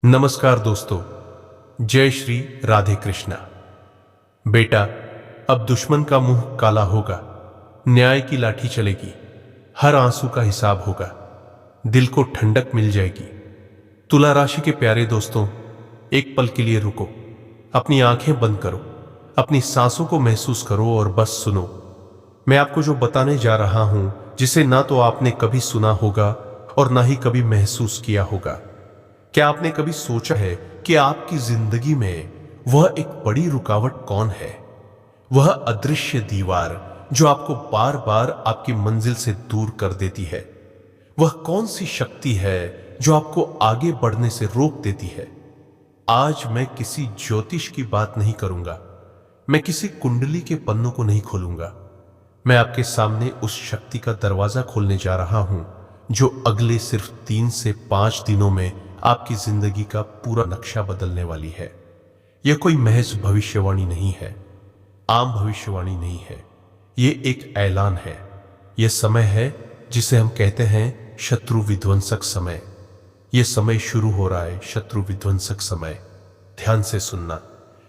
नमस्कार दोस्तों, जय श्री राधे कृष्णा। बेटा, अब दुश्मन का मुंह काला होगा, न्याय की लाठी चलेगी, हर आंसू का हिसाब होगा, दिल को ठंडक मिल जाएगी। तुला राशि के प्यारे दोस्तों, एक पल के लिए रुको, अपनी आंखें बंद करो, अपनी सांसों को महसूस करो और बस सुनो। मैं आपको जो बताने जा रहा हूं, जिसे ना तो आपने कभी सुना होगा और ना ही कभी महसूस किया होगा। क्या आपने कभी सोचा है कि आपकी जिंदगी में वह एक बड़ी रुकावट कौन है? वह अदृश्य दीवार जो आपको बार बार आपकी मंजिल से दूर कर देती है। वह कौन सी शक्ति है जो आपको आगे बढ़ने से रोक देती है? आज मैं किसी ज्योतिष की बात नहीं करूंगा, मैं किसी कुंडली के पन्नों को नहीं खोलूंगा। मैं आपके सामने उस शक्ति का दरवाजा खोलने जा रहा हूं जो अगले सिर्फ 3 से 5 दिनों में आपकी जिंदगी का पूरा नक्शा बदलने वाली है। यह कोई महज भविष्यवाणी नहीं है, आम भविष्यवाणी नहीं है, यह एक ऐलान है। यह समय है जिसे हम कहते हैं शत्रु विध्वंसक समय। यह समय शुरू हो रहा है, शत्रु विध्वंसक समय। ध्यान से सुनना,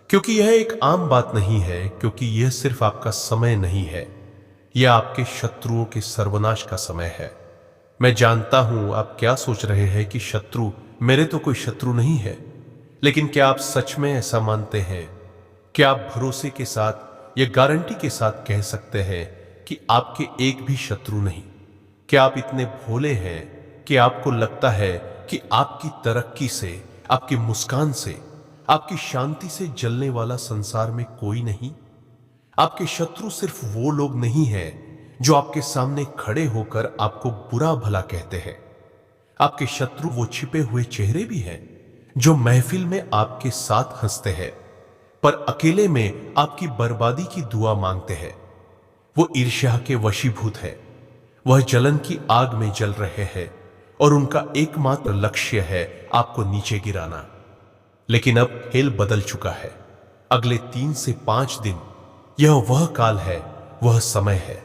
क्योंकि यह एक आम बात नहीं है, क्योंकि यह सिर्फ आपका समय नहीं है, यह आपके शत्रुओं के सर्वनाश का समय है। मैं जानता हूं आप क्या सोच रहे हैं कि शत्रु, मेरे तो कोई शत्रु नहीं है। लेकिन क्या आप सच में ऐसा मानते हैं? क्या आप भरोसे के साथ या गारंटी के साथ कह सकते हैं कि आपके एक भी शत्रु नहीं? क्या आप इतने भोले हैं कि आपको लगता है कि आपकी तरक्की से, आपकी मुस्कान से, आपकी शांति से जलने वाला संसार में कोई नहीं? आपके शत्रु सिर्फ वो लोग नहीं हैं जो आपके सामने खड़े होकर आपको बुरा भला कहते हैं। आपके शत्रु वो छिपे हुए चेहरे भी हैं जो महफिल में आपके साथ हंसते हैं पर अकेले में आपकी बर्बादी की दुआ मांगते हैं। वो ईर्ष्या के वशीभूत है, वह जलन की आग में जल रहे हैं और उनका एकमात्र लक्ष्य है आपको नीचे गिराना। लेकिन अब खेल बदल चुका है। अगले 3 से 5 दिन यह वह काल है, वह समय है,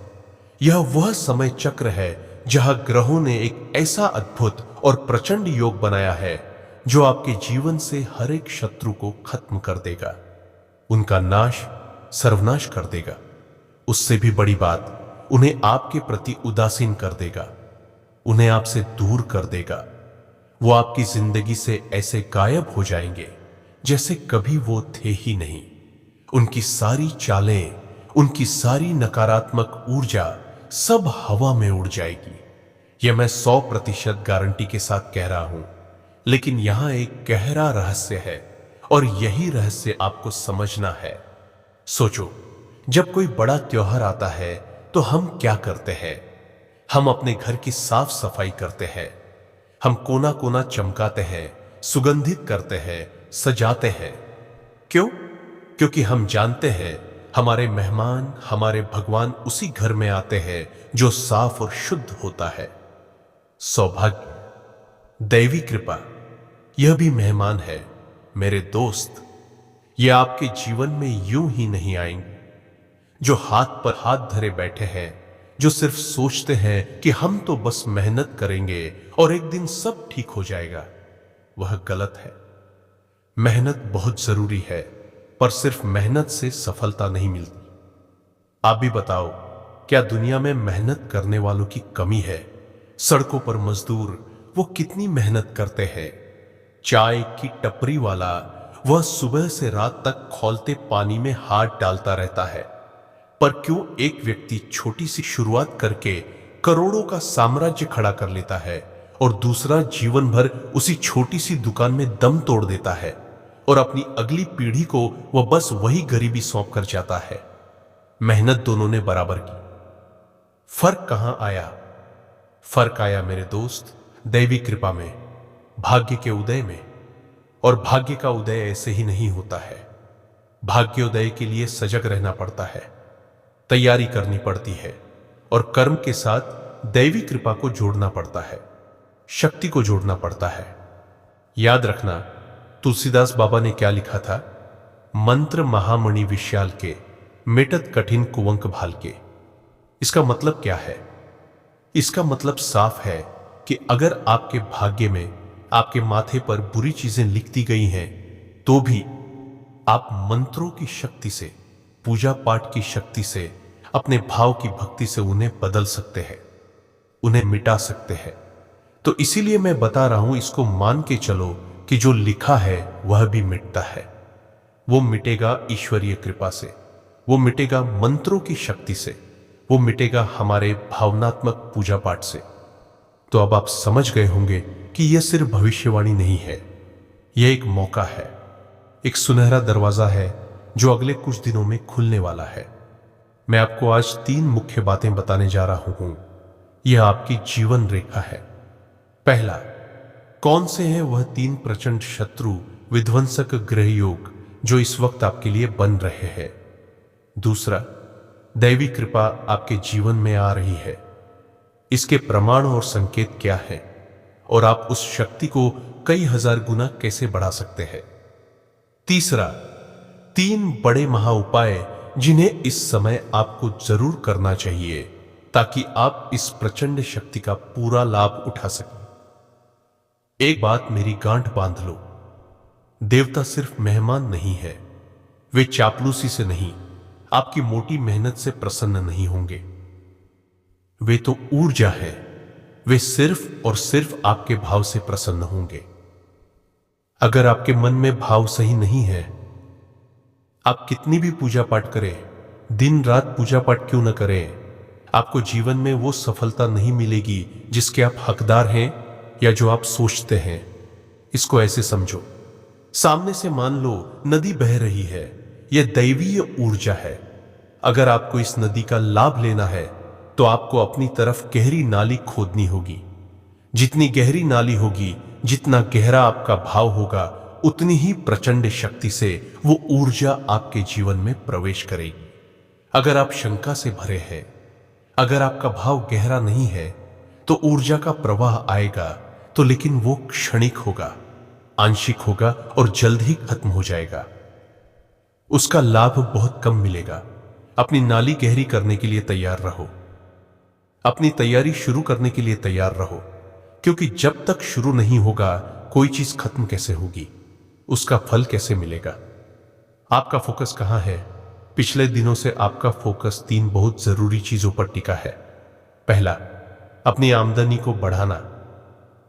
यह वह समय चक्र है जहां ग्रहों ने एक ऐसा अद्भुत और प्रचंड योग बनाया है जो आपके जीवन से हर एक शत्रु को खत्म कर देगा, उनका नाश, सर्वनाश कर देगा। उससे भी बड़ी बात, उन्हें आपके प्रति उदासीन कर देगा, उन्हें आपसे दूर कर देगा। वो आपकी जिंदगी से ऐसे गायब हो जाएंगे जैसे कभी वो थे ही नहीं। उनकी सारी चालें, उनकी सारी नकारात्मक ऊर्जा सब हवा में उड़ जाएगी। यह मैं 100% गारंटी के साथ कह रहा हूं। लेकिन यहां एक गहरा रहस्य है और यही रहस्य आपको समझना है। सोचो, जब कोई बड़ा त्योहार आता है तो हम क्या करते हैं? हम अपने घर की साफ सफाई करते हैं, हम कोना कोना चमकाते हैं, सुगंधित करते हैं, सजाते हैं। क्यों? क्योंकि हम जानते हैं हमारे मेहमान, हमारे भगवान उसी घर में आते हैं जो साफ और शुद्ध होता है। सौभाग्य, दैवी कृपा, यह भी मेहमान है मेरे दोस्त। ये आपके जीवन में यूं ही नहीं आएंगे। जो हाथ पर हाथ धरे बैठे हैं, जो सिर्फ सोचते हैं कि हम तो बस मेहनत करेंगे और एक दिन सब ठीक हो जाएगा, वह गलत है। मेहनत बहुत जरूरी है, पर सिर्फ मेहनत से सफलता नहीं मिलती। आप भी बताओ, क्या दुनिया में मेहनत करने वालों की कमी है? सड़कों पर मजदूर, वो कितनी मेहनत करते हैं। चाय की टपरी वाला, वह सुबह से रात तक खौलते पानी में हाथ डालता रहता है। पर क्यों एक व्यक्ति छोटी सी शुरुआत करके करोड़ों का साम्राज्य खड़ा कर लेता है और दूसरा जीवन भर उसी छोटी सी दुकान में दम तोड़ देता है और अपनी अगली पीढ़ी को वह बस वही गरीबी सौंप कर जाता है? मेहनत दोनों ने बराबर की। फर्क कहां आया? फर्क आया मेरे दोस्त, दैवी कृपा में, भाग्य के उदय में। और भाग्य का उदय ऐसे ही नहीं होता है। भाग्योदय के लिए सजग रहना पड़ता है, तैयारी करनी पड़ती है और कर्म के साथ दैवी कृपा को जोड़ना पड़ता है, शक्ति को जोड़ना पड़ता है। याद रखना, तुलसीदास बाबा ने क्या लिखा था? मंत्र महामणि विशाल के, मिटत कठिन कुवंक भाल के। इसका मतलब क्या है? इसका मतलब साफ है कि अगर आपके भाग्य में आपके माथे पर बुरी चीजें लिख दी गई हैं, तो भी आप मंत्रों की शक्ति से, पूजा पाठ की शक्ति से, अपने भाव की भक्ति से उन्हें बदल सकते हैं, उन्हें मिटा सकते हैं। तो इसीलिए मैं बता रहा हूं, इसको मान के चलो कि जो लिखा है वह भी मिटता है। वो मिटेगा ईश्वरीय कृपा से, वो मिटेगा मंत्रों की शक्ति से, वो मिटेगा हमारे भावनात्मक पूजा पाठ से। तो अब आप समझ गए होंगे कि यह सिर्फ भविष्यवाणी नहीं है, यह एक मौका है, एक सुनहरा दरवाजा है जो अगले कुछ दिनों में खुलने वाला है। मैं आपको आज 3 मुख्य बातें बताने जा रहा हूं। यह आपकी जीवन रेखा है। पहला, कौन से हैं वह 3 प्रचंड शत्रु विध्वंसक ग्रह योग जो इस वक्त आपके लिए बन रहे हैं। दूसरा, दैवी कृपा आपके जीवन में आ रही है, इसके प्रमाण और संकेत क्या हैं और आप उस शक्ति को कई हजार गुना कैसे बढ़ा सकते हैं। तीसरा, 3 बड़े महा उपाय जिन्हें इस समय आपको जरूर करना चाहिए ताकि आप इस प्रचंड शक्ति का पूरा लाभ उठा सकें। एक बात मेरी गांठ बांध लो, देवता सिर्फ मेहमान नहीं है, वे चापलूसी से नहीं, आपकी मोटी मेहनत से प्रसन्न नहीं होंगे। वे तो ऊर्जा है, वे सिर्फ और सिर्फ आपके भाव से प्रसन्न होंगे। अगर आपके मन में भाव सही नहीं है, आप कितनी भी पूजा पाठ करें, दिन रात पूजा पाठ क्यों न करें, आपको जीवन में वो सफलता नहीं मिलेगी जिसके आप हकदार हैं या जो आप सोचते हैं। इसको ऐसे समझो, सामने से मान लो नदी बह रही है, यह दैवीय ऊर्जा है। अगर आपको इस नदी का लाभ लेना है तो आपको अपनी तरफ गहरी नाली खोदनी होगी। जितनी गहरी नाली होगी, जितना गहरा आपका भाव होगा, उतनी ही प्रचंड शक्ति से वो ऊर्जा आपके जीवन में प्रवेश करेगी। अगर आप शंका से भरे हैं, अगर आपका भाव गहरा नहीं है, तो ऊर्जा का प्रवाह आएगा तो लेकिन वो क्षणिक होगा, आंशिक होगा और जल्द ही खत्म हो जाएगा। उसका लाभ बहुत कम मिलेगा। अपनी नाली गहरी करने के लिए तैयार रहो, अपनी तैयारी शुरू करने के लिए तैयार रहो, क्योंकि जब तक शुरू नहीं होगा कोई चीज खत्म कैसे होगी, उसका फल कैसे मिलेगा। आपका फोकस कहां है? पिछले दिनों से आपका फोकस 3 बहुत जरूरी चीजों पर टिका है। पहला, अपनी आमदनी को बढ़ाना,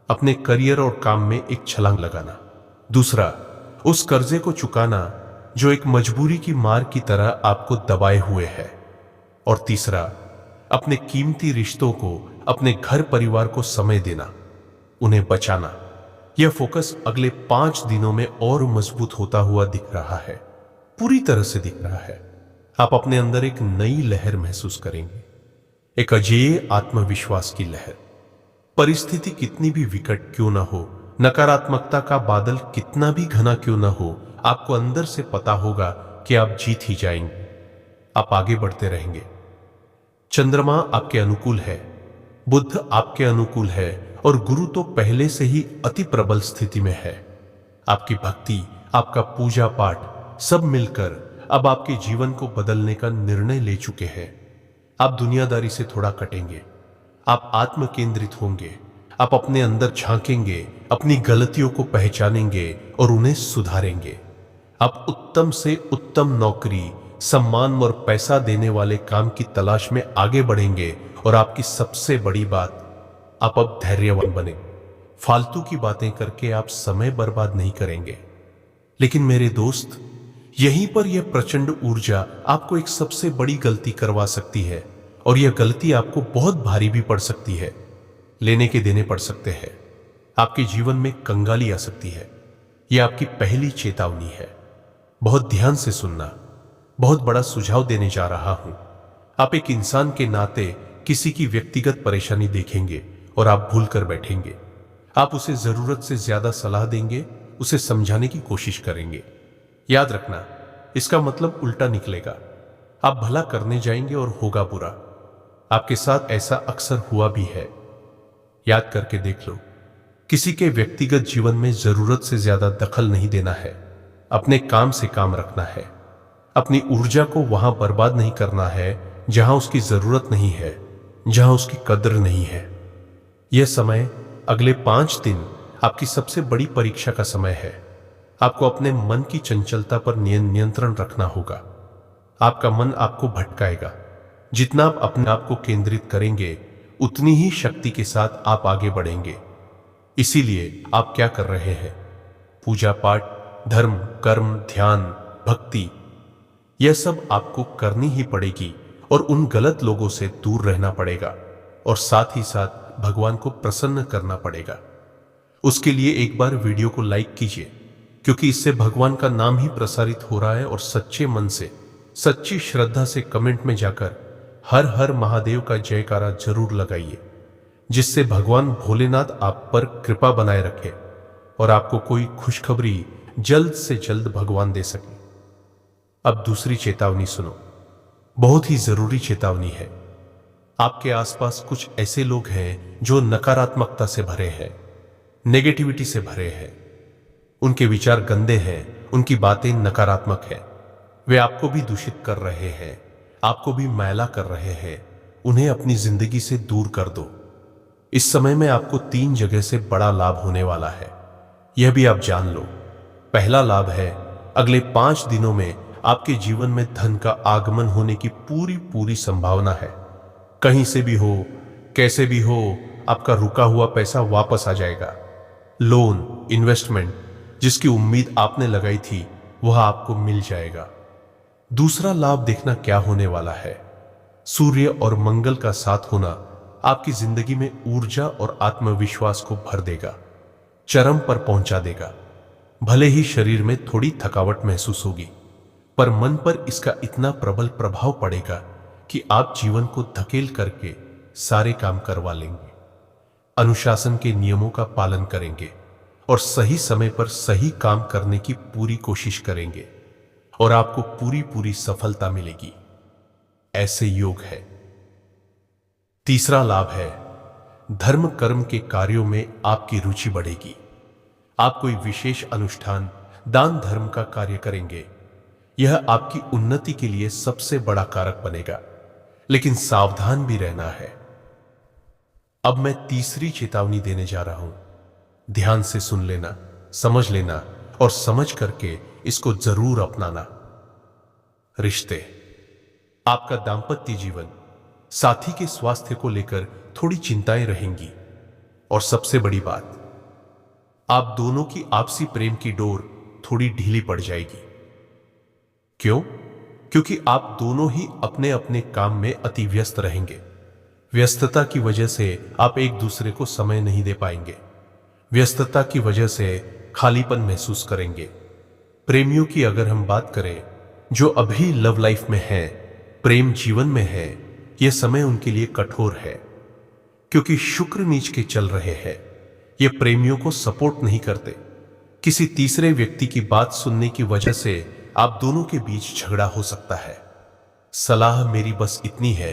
अपने करियर और काम में एक छलांग लगाना। दूसरा, उस कर्जे को चुकाना जो एक मजबूरी की मार की तरह आपको दबाए हुए है। और तीसरा, अपने कीमती रिश्तों को, अपने घर परिवार को समय देना, उन्हें बचाना। यह फोकस अगले 5 दिनों में और मजबूत होता हुआ दिख रहा है, पूरी तरह से दिख रहा है। आप अपने अंदर एक नई लहर महसूस करेंगे, एक अजेय आत्मविश्वास की लहर। परिस्थिति कितनी भी विकट क्यों ना हो, नकारात्मकता का बादल कितना भी घना क्यों ना हो, आपको अंदर से पता होगा कि आप जीत ही जाएंगे। आप आगे बढ़ते रहेंगे। चंद्रमा आपके अनुकूल है, बुध आपके अनुकूल है और गुरु तो पहले से ही अति प्रबल स्थिति में है। आपकी भक्ति, आपका पूजा पाठ सब मिलकर अब आपके जीवन को बदलने का निर्णय ले चुके हैं। आप दुनियादारी से थोड़ा कटेंगे, आप आत्म केंद्रित होंगे, आप अपने अंदर झांकेंगे, अपनी गलतियों को पहचानेंगे और उन्हें सुधारेंगे। आप उत्तम से उत्तम नौकरी, सम्मान और पैसा देने वाले काम की तलाश में आगे बढ़ेंगे। और आपकी सबसे बड़ी बात, आप अब धैर्यवान बने। फालतू की बातें करके आप समय बर्बाद नहीं करेंगे। लेकिन मेरे दोस्त, यहीं पर यह प्रचंड ऊर्जा आपको एक सबसे बड़ी गलती करवा सकती है और यह गलती आपको बहुत भारी भी पड़ सकती है, लेने के देने पड़ सकते हैं। आपके जीवन में कंगाली आ सकती है। यह आपकी पहली चेतावनी है। बहुत ध्यान से सुनना, बहुत बड़ा सुझाव देने जा रहा हूं। आप एक इंसान के नाते किसी की व्यक्तिगत परेशानी देखेंगे और आप भूल कर बैठेंगे। आप उसे जरूरत से ज्यादा सलाह देंगे, उसे समझाने की कोशिश करेंगे। याद रखना, इसका मतलब उल्टा निकलेगा। आप भला करने जाएंगे और होगा बुरा। आपके साथ ऐसा अक्सर हुआ भी है। याद करके देख लो, किसी के व्यक्तिगत जीवन में जरूरत से ज्यादा दखल नहीं देना है। अपने काम से काम रखना है। अपनी ऊर्जा को वहां बर्बाद नहीं करना है जहां उसकी जरूरत नहीं है, जहां उसकी कद्र नहीं है। यह समय अगले 5 दिन आपकी सबसे बड़ी परीक्षा का समय है। आपको अपने मन की चंचलता पर नियंत्रण रखना होगा। आपका मन आपको भटकाएगा। जितना आप अपने आप को केंद्रित करेंगे, उतनी ही शक्ति के साथ आप आगे बढ़ेंगे। इसीलिए आप क्या कर रहे हैं? पूजा पाठ, धर्म, कर्म, ध्यान, भक्ति, यह सब आपको करनी ही पड़ेगी और उन गलत लोगों से दूर रहना पड़ेगा और साथ ही साथ भगवान को प्रसन्न करना पड़ेगा। उसके लिए एक बार वीडियो को लाइक कीजिए, क्योंकि इससे भगवान का नाम ही प्रसारित हो रहा है। और सच्चे मन से, सच्ची श्रद्धा से कमेंट में जाकर हर हर महादेव का जयकारा जरूर लगाइए, जिससे भगवान भोलेनाथ आप पर कृपा बनाए रखे और आपको कोई खुशखबरी जल्द से जल्द भगवान दे सके। अब दूसरी चेतावनी सुनो, बहुत ही जरूरी चेतावनी है। आपके आसपास कुछ ऐसे लोग हैं जो नकारात्मकता से भरे हैं, नेगेटिविटी से भरे हैं। उनके विचार गंदे हैं, उनकी बातें नकारात्मक हैं। वे आपको भी दूषित कर रहे हैं, आपको भी मैला कर रहे हैं। उन्हें अपनी जिंदगी से दूर कर दो। इस समय में आपको 3 जगह से बड़ा लाभ होने वाला है, यह भी आप जान लो। पहला लाभ है, अगले 5 दिनों में आपके जीवन में धन का आगमन होने की पूरी संभावना है। कहीं से भी हो, कैसे भी हो, आपका रुका हुआ पैसा वापस आ जाएगा। लोन, इन्वेस्टमेंट, जिसकी उम्मीद आपने लगाई थी, वह आपको मिल जाएगा। दूसरा लाभ देखना क्या होने वाला है। सूर्य और मंगल का साथ होना आपकी जिंदगी में ऊर्जा और आत्मविश्वास को भर देगा, चरम पर पहुंचा देगा। भले ही शरीर में थोड़ी थकावट महसूस होगी, पर मन पर इसका इतना प्रबल प्रभाव पड़ेगा कि आप जीवन को धकेल करके सारे काम करवा लेंगे, अनुशासन के नियमों का पालन करेंगे और सही समय पर सही काम करने की पूरी कोशिश करेंगे और आपको पूरी सफलता मिलेगी। ऐसे योग है। तीसरा लाभ है, धर्म कर्म के कार्यों में आपकी रुचि बढ़ेगी। आप कोई विशेष अनुष्ठान, दान धर्म का कार्य करेंगे। यह आपकी उन्नति के लिए सबसे बड़ा कारक बनेगा, लेकिन सावधान भी रहना है। अब मैं तीसरी चेतावनी देने जा रहा हूं। ध्यान से सुन लेना, समझ लेना और समझ करके इसको जरूर अपनाना। रिश्ते, आपका दांपत्य जीवन, साथी के स्वास्थ्य को लेकर थोड़ी चिंताएं रहेंगी। और सबसे बड़ी बात, आप दोनों की आपसी प्रेम की डोर थोड़ी ढीली पड़ जाएगी। क्यों? क्योंकि आप दोनों ही अपने अपने काम में अति व्यस्त रहेंगे। व्यस्तता की वजह से आप एक दूसरे को समय नहीं दे पाएंगे। व्यस्तता की वजह से खालीपन महसूस करेंगे। प्रेमियों की अगर हम बात करें, जो अभी लव लाइफ में हैं, प्रेम जीवन में है, यह समय उनके लिए कठोर है, क्योंकि शुक्र नीच के चल रहे हैं। ये प्रेमियों को सपोर्ट नहीं करते। किसी तीसरे व्यक्ति की बात सुनने की वजह से आप दोनों के बीच झगड़ा हो सकता है। सलाह मेरी बस इतनी है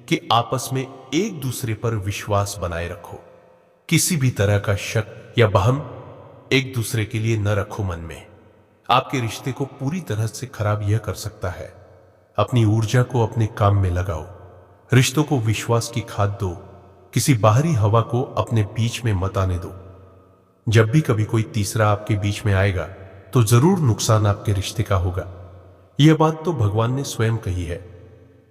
कि आपस में एक दूसरे पर विश्वास बनाए रखो। किसी भी तरह का शक या बहम एक दूसरे के लिए न रखो मन में। आपके रिश्ते को पूरी तरह से खराब यह कर सकता है। अपनी ऊर्जा को अपने काम में लगाओ। रिश्तों को विश्वास की खाद दो। किसी बाहरी हवा को अपने बीच में मत आने दो। जब भी कभी कोई तीसरा आपके बीच में आएगा तो जरूर नुकसान आपके रिश्ते का होगा। यह बात तो भगवान ने स्वयं कही है।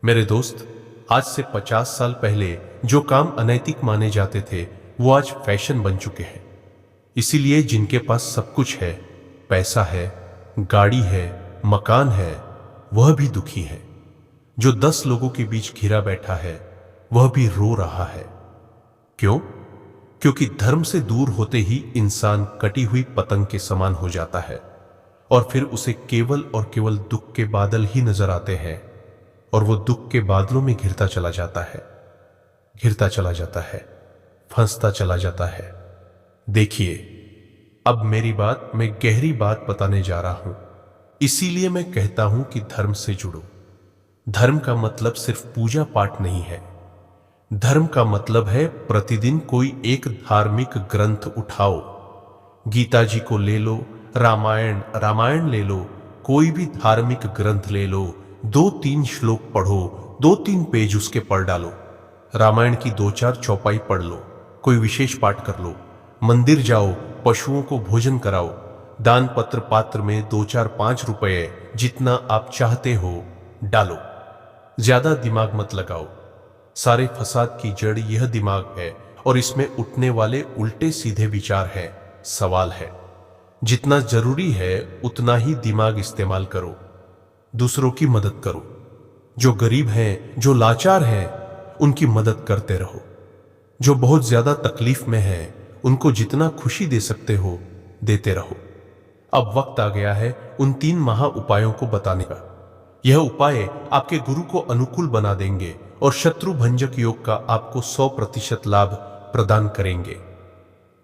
मेरे दोस्त, आज से 50 साल पहले जो काम अनैतिक माने जाते थे, वो आज फैशन बन चुके हैं। इसीलिए जिनके पास सब कुछ है, पैसा है, गाड़ी है, मकान है, वह भी दुखी है। जो 10 लोगों के बीच घिरा बैठा है, वह भी रो रहा है। क्यों? क्योंकि धर्म से दूर होते ही इंसान कटी हुई पतंग के समान हो जाता है और फिर उसे केवल और केवल दुख के बादल ही नजर आते हैं और वो दुख के बादलों में घिरता चला जाता है, घिरता चला जाता है, फंसता चला जाता है। देखिए, अब मेरी बात, मैं गहरी बात बताने जा रहा हूं। इसीलिए मैं कहता हूं कि धर्म से जुड़ो। धर्म का मतलब सिर्फ पूजा पाठ नहीं है। धर्म का मतलब है प्रतिदिन कोई एक धार्मिक ग्रंथ उठाओ। गीता जी को ले लो, रामायण ले लो, कोई भी धार्मिक ग्रंथ ले लो, 2-3 श्लोक पढ़ो, 2-3 पेज उसके पढ़ डालो। रामायण की 2-4 चौपाई पढ़ लो, कोई विशेष पाठ कर लो, मंदिर जाओ, पशुओं को भोजन कराओ, दान पत्र पात्र में 2-4-5 रुपए जितना आप चाहते हो डालो। ज्यादा दिमाग मत लगाओ। सारे फसाद की जड़ यह दिमाग है और इसमें उठने वाले उल्टे सीधे विचार हैं, सवाल है। जितना जरूरी है उतना ही दिमाग इस्तेमाल करो। दूसरों की मदद करो। जो गरीब हैं, जो लाचार हैं, उनकी मदद करते रहो। जो बहुत ज्यादा तकलीफ में हैं, उनको जितना खुशी दे सकते हो देते रहो। अब वक्त आ गया है उन 3 महा उपायों को बताने का। यह उपाय आपके गुरु को अनुकूल बना देंगे और शत्रु भंजक योग का आपको 100% लाभ प्रदान करेंगे।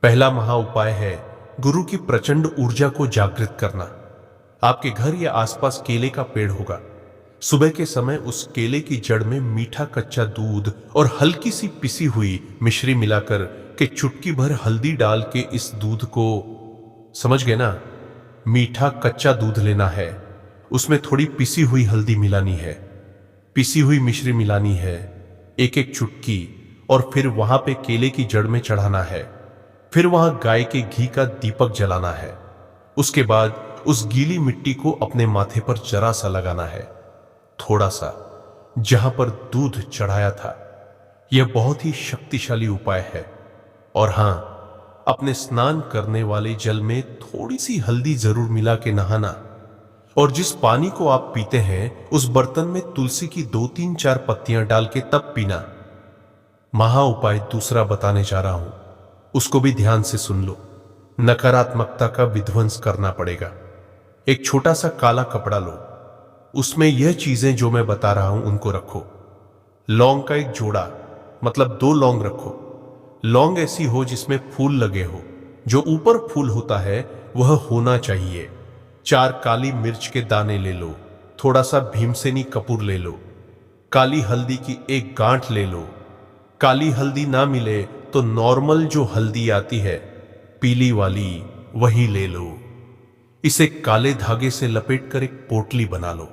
पहला महा उपाय है गुरु की प्रचंड ऊर्जा को जागृत करना। आपके घर या आसपास केले का पेड़ होगा। सुबह के समय उस केले की जड़ में मीठा कच्चा दूध और हल्की सी पिसी हुई मिश्री मिलाकर के चुटकी भर हल्दी डाल के इस दूध को, समझ गए ना, मीठा कच्चा दूध लेना है, उसमें थोड़ी पिसी हुई हल्दी मिलानी है, पिसी हुई मिश्री मिलानी है, एक चुटकी, और फिर वहां पे केले की जड़ में चढ़ाना है। फिर वहां गाय के घी का दीपक जलाना है। उसके बाद उस गीली मिट्टी को अपने माथे पर जरा सा लगाना है, थोड़ा सा, जहां पर दूध चढ़ाया था। यह बहुत ही शक्तिशाली उपाय है। और हां, अपने स्नान करने वाले जल में थोड़ी सी हल्दी जरूर मिला के नहाना। और जिस पानी को आप पीते हैं उस बर्तन में तुलसी की 2-3-4 पत्तियां डाल के तब पीना। महा उपाय दूसरा बताने जा रहा हूं, उसको भी ध्यान से सुन लो। नकारात्मकता का विध्वंस करना पड़ेगा। एक छोटा सा काला कपड़ा लो, उसमें यह चीजें जो मैं बता रहा हूं उनको रखो। लौंग का एक जोड़ा, मतलब 2 लौंग रखो। लौंग ऐसी हो जिसमें फूल लगे हो, जो ऊपर फूल होता है वह होना चाहिए। 4 काली मिर्च के दाने ले लो। थोड़ा सा भीमसेनी कपूर ले लो। काली हल्दी की एक गांठ ले लो। काली हल्दी ना मिले तो नॉर्मल जो हल्दी आती है, पीली वाली, वही ले लो। इसे काले धागे से लपेटकर एक पोटली बना लो।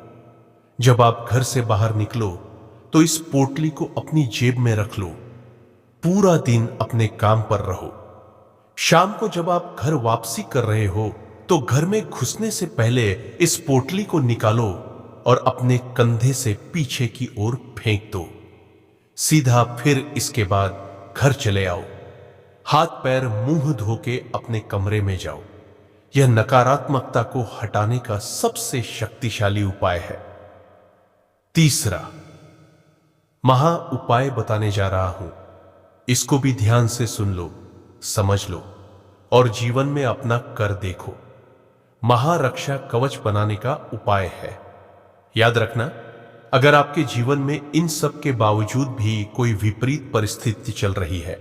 जब आप घर से बाहर निकलो तो इस पोटली को अपनी जेब में रख लो। पूरा दिन अपने काम पर रहो। शाम को जब आप घर वापसी कर रहे हो तो घर में घुसने से पहले इस पोटली को निकालो और अपने कंधे से पीछे की ओर फेंक दो। सीधा फिर इसके बाद घर चले आओ। हाथ पैर मुंह धो के अपने कमरे में जाओ। यह नकारात्मकता को हटाने का सबसे शक्तिशाली उपाय है। तीसरा महा उपाय बताने जा रहा हूं, इसको भी ध्यान से सुन लो, समझ लो और जीवन में अपना कर देखो। महारक्षा कवच बनाने का उपाय है। याद रखना, अगर आपके जीवन में इन सब के बावजूद भी कोई विपरीत परिस्थिति चल रही है,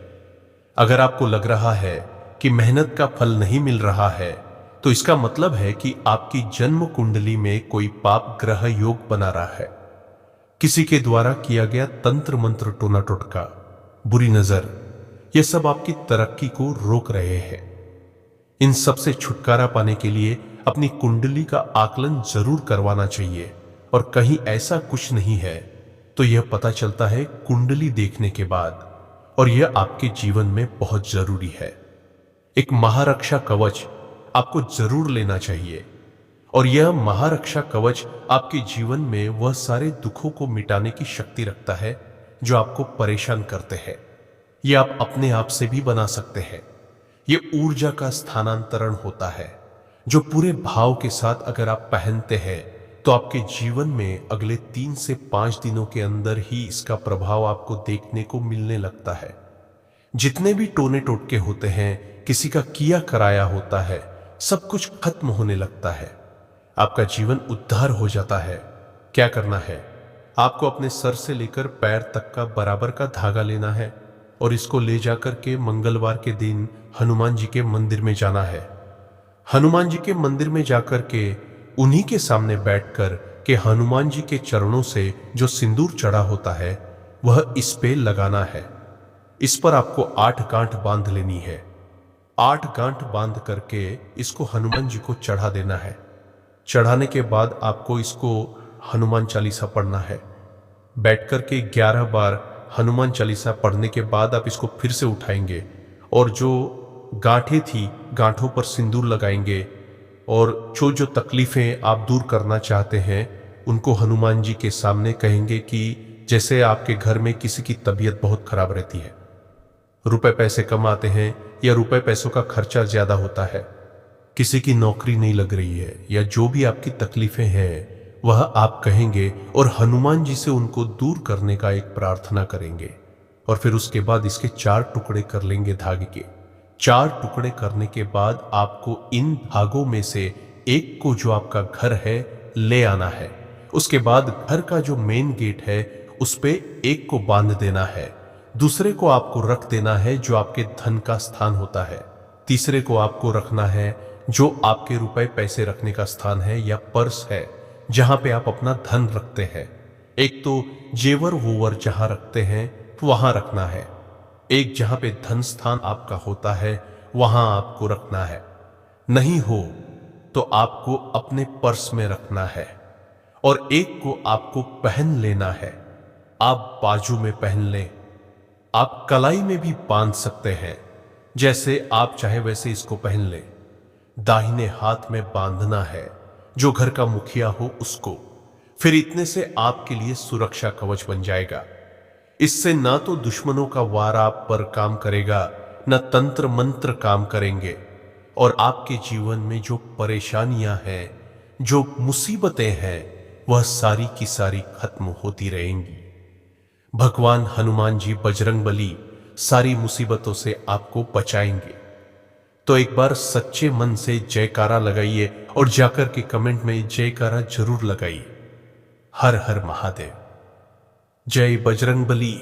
अगर आपको लग रहा है कि मेहनत का फल नहीं मिल रहा है, तो इसका मतलब है कि आपकी जन्म कुंडली में कोई पाप ग्रह योग बना रहा है। किसी के द्वारा किया गया तंत्र मंत्र, टोना टोटका, बुरी नजर, यह सब आपकी तरक्की को रोक रहे हैं। इन सब से छुटकारा पाने के लिए अपनी कुंडली का आकलन जरूर करवाना चाहिए। और कहीं ऐसा कुछ नहीं है तो यह पता चलता है कुंडली देखने के बाद, और यह आपके जीवन में बहुत जरूरी है। एक महारक्षा कवच आपको जरूर लेना चाहिए। और यह महारक्षा कवच आपके जीवन में वह सारे दुखों को मिटाने की शक्ति रखता है जो आपको परेशान करते हैं। यह आप अपने आप से भी बना सकते हैं। यह ऊर्जा का स्थानांतरण होता है जो पूरे भाव के साथ अगर आप पहनते हैं तो आपके जीवन में अगले 3 से 5 दिनों के अंदर ही इसका प्रभाव आपको देखने को मिलने लगता है। जितने भी टोने टोटके होते हैं, किसी का किया कराया होता है, सब कुछ खत्म होने लगता है। आपका जीवन उद्धार हो जाता है। क्या करना है? आपको अपने सर से लेकर पैर तक का बराबर का धागा लेना है और इसको ले जाकर के मंगलवार के दिन हनुमान जी के मंदिर में जाना है। हनुमान जी के मंदिर में जाकर के उन्हीं के सामने बैठकर के हनुमान जी के चरणों से जो सिंदूर चढ़ा होता है वह इस पे लगाना है। इस पर आपको 8 गांठ बांध लेनी है। 8 गांठ बांध करके इसको हनुमान जी को चढ़ा देना है। चढ़ाने के बाद आपको इसको हनुमान चालीसा पढ़ना है। बैठ करके 11 बार हनुमान चालीसा पढ़ने के बाद आप इसको फिर से उठाएंगे और जो गांठें थी, गांठों पर सिंदूर लगाएंगे और जो तकलीफें आप दूर करना चाहते हैं उनको हनुमान जी के सामने कहेंगे कि जैसे आपके घर में किसी की तबीयत बहुत खराब रहती है, रुपए पैसे कम आते हैं या रुपए पैसों का खर्चा ज्यादा होता है, किसी की नौकरी नहीं लग रही है, या जो भी आपकी तकलीफें हैं वह आप कहेंगे और हनुमान जी से उनको दूर करने का एक प्रार्थना करेंगे। और फिर उसके बाद इसके 4 टुकड़े कर लेंगे धागे के। 4 टुकड़े करने के बाद आपको इन धागों में से एक को जो आपका घर है ले आना है। उसके बाद घर का जो मेन गेट है उस पे एक को बांध देना है, दूसरे को आपको रख देना है जो आपके धन का स्थान होता है, तीसरे को आपको रखना है जो आपके रुपए पैसे रखने का स्थान है या पर्स है जहां पे आप अपना धन रखते हैं। एक तो जेवर वोवर जहां रखते हैं वहां रखना है, एक जहां पे धन स्थान आपका होता है वहां आपको रखना है। नहीं हो तो आपको अपने पर्स में रखना है और एक को आपको पहन लेना है। आप बाजू में पहन लें, आप कलाई में भी बांध सकते हैं, जैसे आप चाहे वैसे इसको पहन लें। दाहिने हाथ में बांधना है, जो घर का मुखिया हो उसको। फिर इतने से आपके लिए सुरक्षा कवच बन जाएगा। इससे ना तो दुश्मनों का वार आप पर काम करेगा, न तंत्र मंत्र काम करेंगे, और आपके जीवन में जो परेशानियां हैं, जो मुसीबतें हैं, वह सारी की सारी खत्म होती रहेंगी। भगवान हनुमान जी बजरंगबली सारी मुसीबतों से आपको बचाएंगे। तो एक बार सच्चे मन से जयकारा लगाइए और जाकर के कमेंट में जयकारा जरूर लगाइए। हर हर महादेव। जय बजरंगबली।